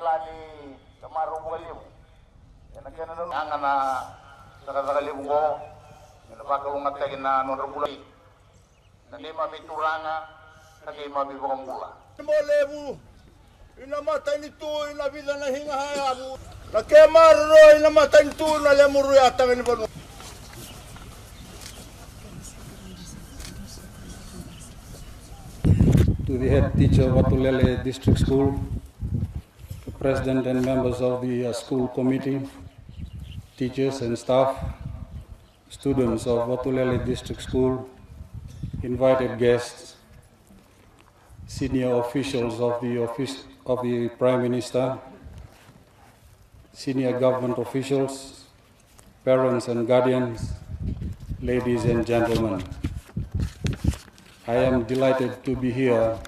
lani kamaro walim. Yan ang kaya na nakakalim ko. Napakaungat kayo na nonrobulay. Nandi mabituranga, nandi mabibukambula. Molebu, inamatay nito, inabida na hingahayabu. Nakemaro, inamatay nito, nalemuro yata nga niba. To the head teacher of Watulele District School, the president and members of the school committee, teachers and staff, students of Watulele District School, invited guests, senior officials of the Office of the Prime Minister, senior government officials, parents and guardians, ladies and gentlemen. I am delighted to be here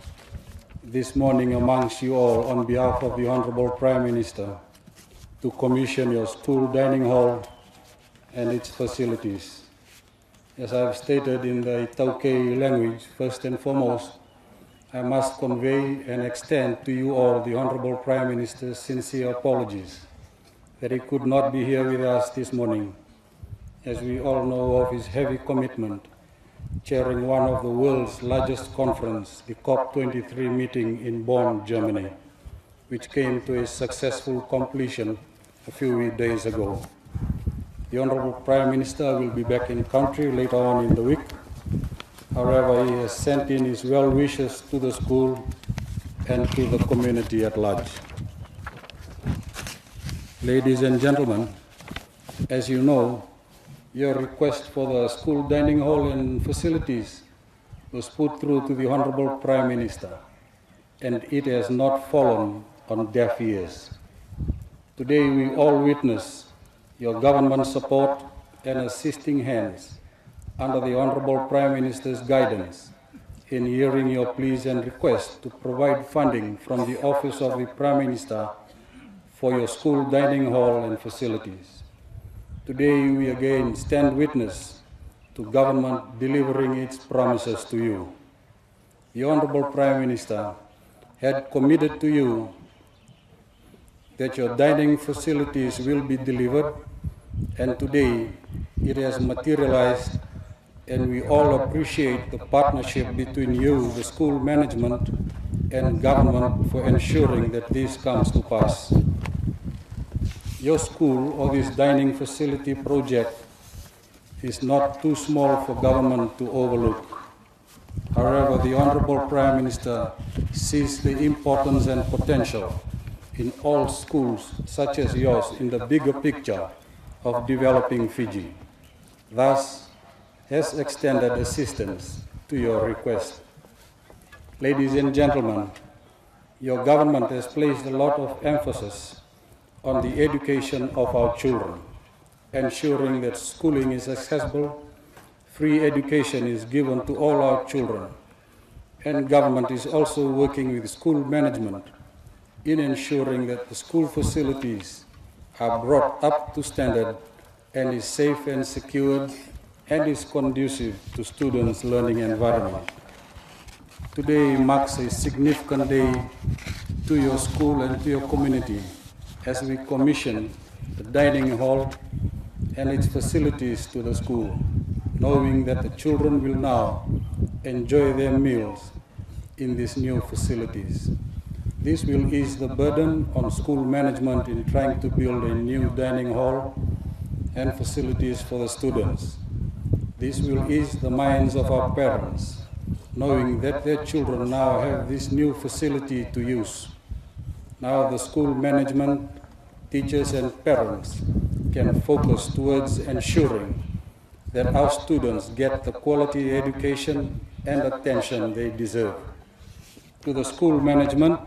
this morning amongst you all on behalf of the Honorable Prime Minister to commission your school dining hall and its facilities. As I have stated in the Itaukei language, first and foremost, I must convey and extend to you all the Honorable Prime Minister's sincere apologies that he could not be here with us this morning, as we all know of his heavy commitment chairing one of the world's largest conference, the COP23 meeting in Bonn, Germany, which came to a successful completion a few days ago. The Honorable Prime Minister will be back in country later on in the week. However, he has sent in his well wishes to the school and to the community at large. Ladies and gentlemen, as you know, your request for the school dining hall and facilities was put through to the Honorable Prime Minister, and it has not fallen on deaf ears. Today we all witness your government support and assisting hands under the Honorable Prime Minister's guidance in hearing your pleas and requests to provide funding from the Office of the Prime Minister for your school dining hall and facilities. Today we again stand witness to government delivering its promises to you. The Honorable Prime Minister had committed to you that your dining facilities will be delivered, and today it has materialized, and we all appreciate the partnership between you, the school management, and government for ensuring that this comes to pass. Your school or this dining facility project is not too small for government to overlook. However, the Honorable Prime Minister sees the importance and potential in all schools such as yours in the bigger picture of developing Fiji. Thus, has extended assistance to your request. Ladies and gentlemen, your government has placed a lot of emphasis on the education of our children, ensuring that schooling is accessible, free education is given to all our children, and government is also working with school management in ensuring that the school facilities are brought up to standard and is safe and secured and is conducive to students' learning environment. Today marks a significant day to your school and to your community as we commission the dining hall and its facilities to the school, knowing that the children will now enjoy their meals in these new facilities. This will ease the burden on school management in trying to build a new dining hall and facilities for the students. This will ease the minds of our parents, knowing that their children now have this new facility to use. Now the school management, teachers and parents can focus towards ensuring that our students get the quality education and attention they deserve. To the school management,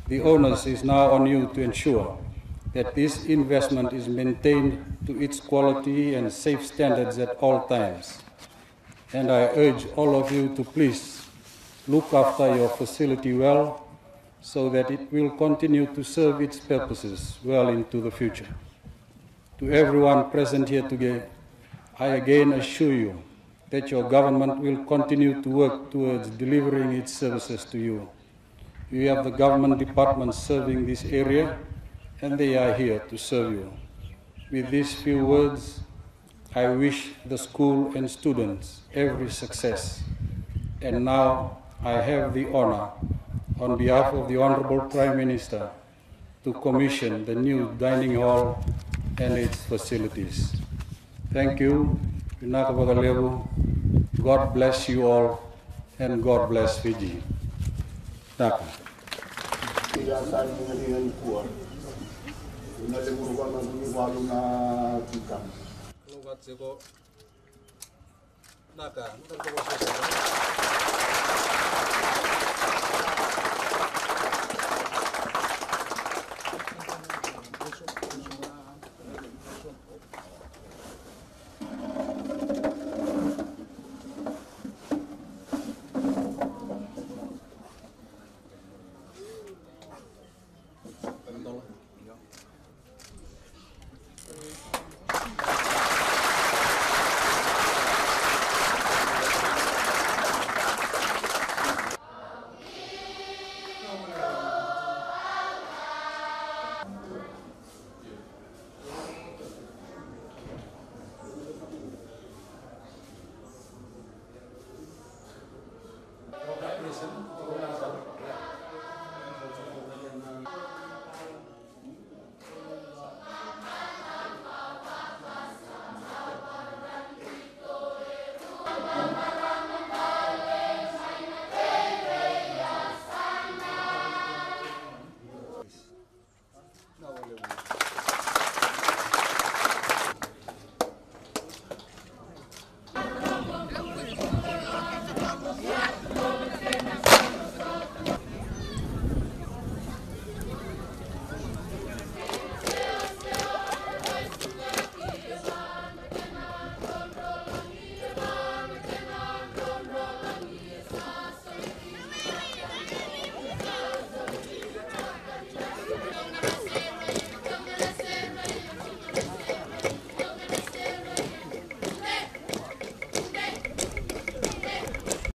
the onus is now on you to ensure that this investment is maintained to its quality and safe standards at all times. And I urge all of you to please look after your facility well, so that it will continue to serve its purposes well into the future. To everyone present here today, I again assure you that your government will continue to work towards delivering its services to you. You have the government departments serving this area, and they are here to serve you. With these few words, I wish the school and students every success. And now I have the honor, on behalf of the Honorable Prime Minister, to commission the new dining hall and its facilities. Thank you. God bless you all, and God bless Fiji. Taka. Naka,